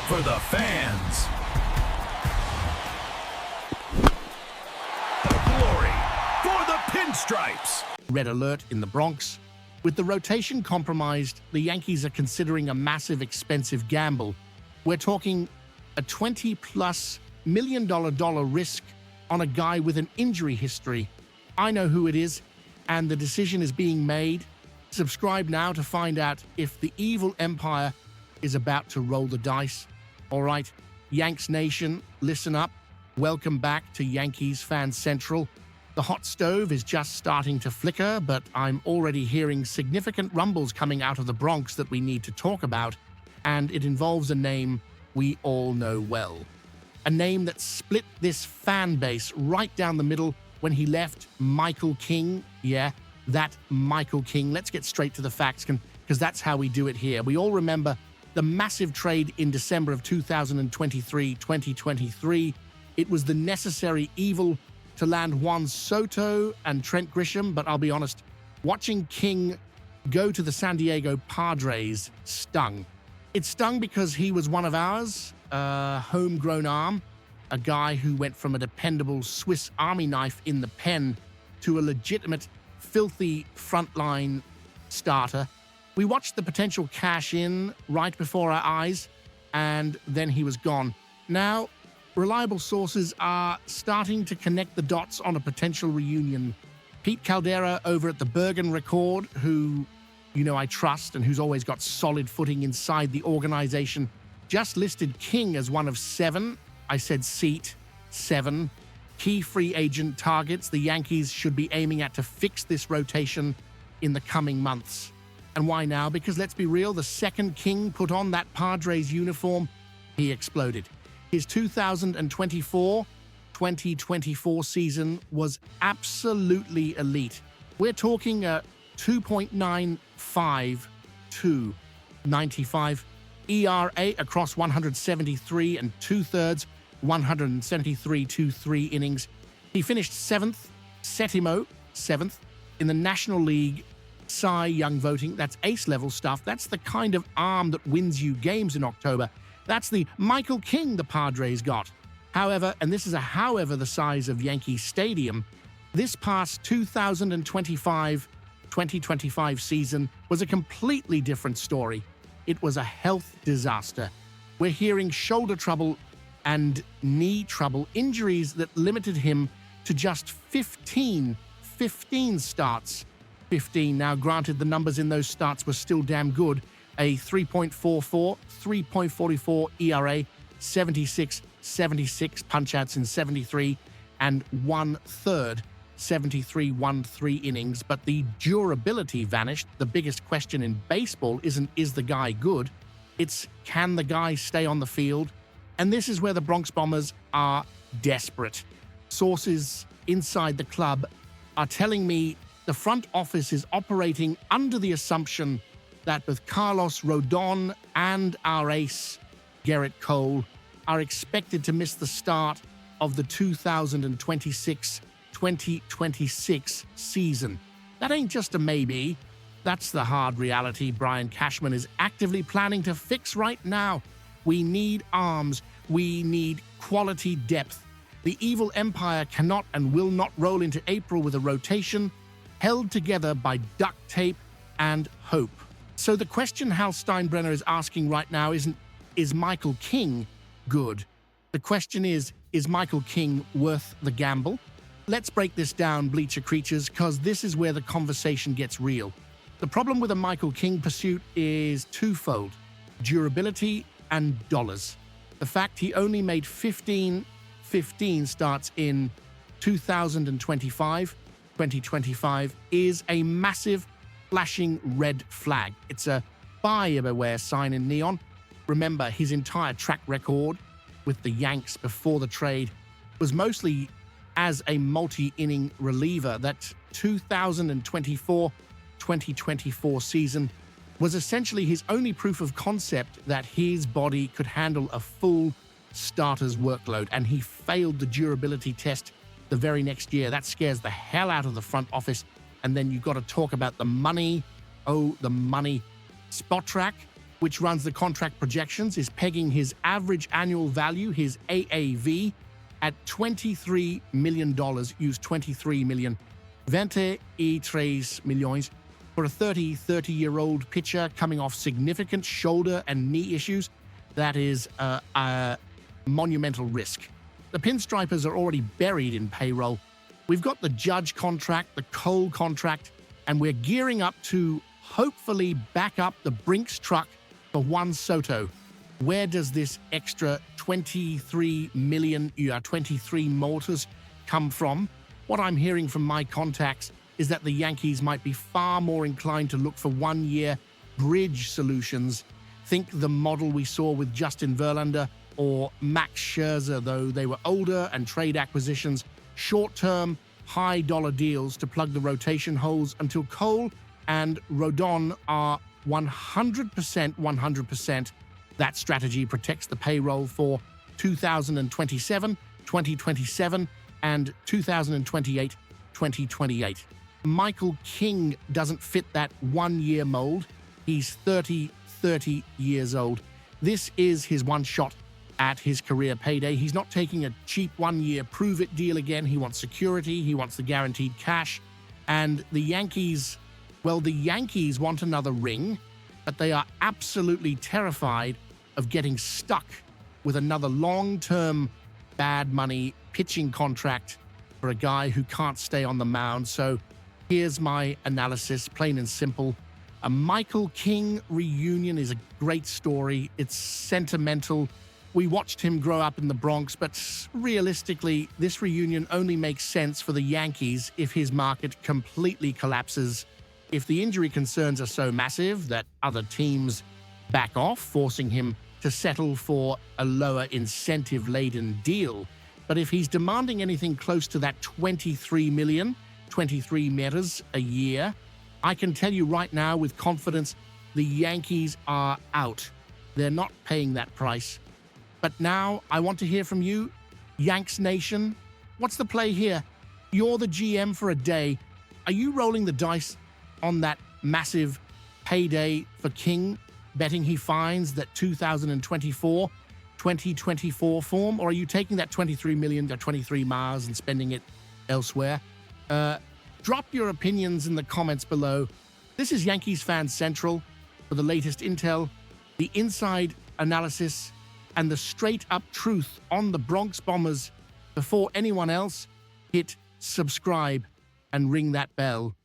for the fans. The glory for the pinstripes. Red alert in the Bronx. With the rotation compromised, the Yankees are considering a massive, expensive gamble. We're talking a $20+ million risk on a guy with an injury history. I know who it is, and the decision is being made. Subscribe now to find out if the evil empire is about to roll the dice. All right, Yanks Nation, listen up. Welcome back to Yankees Fan Central. The hot stove is just starting to flicker, but I'm already hearing significant rumbles coming out of the Bronx that we need to talk about, and it involves a name we all know well. A name that split this fan base right down the middle when he left Michael King. Yeah, that Michael King. Let's get straight to the facts, because that's how we do it here. We all remember the massive trade in December of 2023. It was the necessary evil to land Juan Soto and Trent Grisham, but I'll be honest, watching King go to the San Diego Padres stung. It stung because he was one of ours, a homegrown arm, a guy who went from a dependable Swiss Army knife in the pen to a legitimate, filthy frontline starter. We watched the potential cash in right before our eyes, and then he was gone. Now, reliable sources are starting to connect the dots on a potential reunion. Pete Caldera over at the Bergen Record, who I trust and who's always got solid footing inside the organization, just listed King as one of 7, I said seat, 7, key free agent targets the Yankees should be aiming at to fix this rotation in the coming months. And why now? Because let's be real, the second King put on that Padres uniform, he exploded. His 2024 season was absolutely elite. We're talking a 2.95 95 ERA across 173 and 2/3, 173-2-3 innings. He finished 7th, Setimo, 7th, in the National League Cy Young voting. That's ace-level stuff. That's the kind of arm that wins you games in October. That's the Michael King the Padres got. However, and this is a however the size of Yankee Stadium, this past 2025 season was a completely different story. It was a health disaster. We're hearing shoulder trouble and knee trouble, injuries that limited him to just 15 starts. 15. Now, granted, the numbers in those starts were still damn good. A 3.44, 3.44 ERA, 76 punch-outs in 73, and 1/3, 73-1-3 innings. But the durability vanished. The biggest question in baseball isn't, is the guy good? It's, can the guy stay on the field? And this is where the Bronx Bombers are desperate. Sources inside the club are telling me the front office is operating under the assumption that with Carlos Rodon and our ace, Garrett Cole, are expected to miss the start of the 2026 season. That ain't just a maybe. That's the hard reality Brian Cashman is actively planning to fix right now. We need arms. We need quality depth. The evil empire cannot and will not roll into April with a rotation held together by duct tape and hope. So the question Hal Steinbrenner is asking right now isn't, is Michael King good? The question is Michael King worth the gamble? Let's break this down, Bleacher Creatures, because this is where the conversation gets real. The problem with a Michael King pursuit is twofold: durability and dollars. The fact he only made 15 starts in 2025 is a massive, flashing red flag. It's a buyer beware sign in neon. Remember, his entire track record with the Yanks before the trade was mostly as a multi-inning reliever. That 2024 season was essentially his only proof of concept that his body could handle a full starter's workload, and he failed the durability test the very next year. That scares the hell out of the front office. And then you've got to talk about the money. Oh, the money. Spot track, which runs the contract projections, is pegging his average annual value, his AAV, at $23 million. Use 23 million. 23 milhões for a 30-year-old pitcher coming off significant shoulder and knee issues. That is a monumental risk. The Pinstripers are already buried in payroll. We've got the Judge contract, the Cole contract, and we're gearing up to hopefully back up the Brinks truck for Juan Soto. Where does this extra 23 million, 23 motors come from? What I'm hearing from my contacts is that the Yankees might be far more inclined to look for one-year bridge solutions. Think the model we saw with Justin Verlander or Max Scherzer, though they were older and trade acquisitions, short-term, high-dollar deals to plug the rotation holes until Cole and Rodon are 100%. That strategy protects the payroll for 2027, 2027, and 2028. Michael King doesn't fit that one-year mold. He's 30 years old. This is his one shot at his career payday. He's not taking a cheap one-year prove-it deal again. He wants security. He wants the guaranteed cash. And the Yankees, well, the Yankees want another ring, but they are absolutely terrified of getting stuck with another long-term bad money pitching contract for a guy who can't stay on the mound. So here's my analysis, plain and simple. A Michael King reunion is a great story. It's sentimental. We watched him grow up in the Bronx, but realistically, this reunion only makes sense for the Yankees if his market completely collapses. If the injury concerns are so massive that other teams back off, forcing him to settle for a lower incentive-laden deal. But if he's demanding anything close to that 23 million, 23 meters a year, I can tell you right now with confidence, the Yankees are out. They're not paying that price. But now I want to hear from you, Yanks Nation. What's the play here? You're the GM for a day. Are you rolling the dice on that massive payday for King, betting he finds that 2024 form, or are you taking that 23 million to 23 miles and spending it elsewhere? Drop your opinions in the comments below. This is Yankees Fan Central for the latest intel, the inside analysis, and the straight-up truth on the Bronx Bombers. Before anyone else, hit subscribe and ring that bell.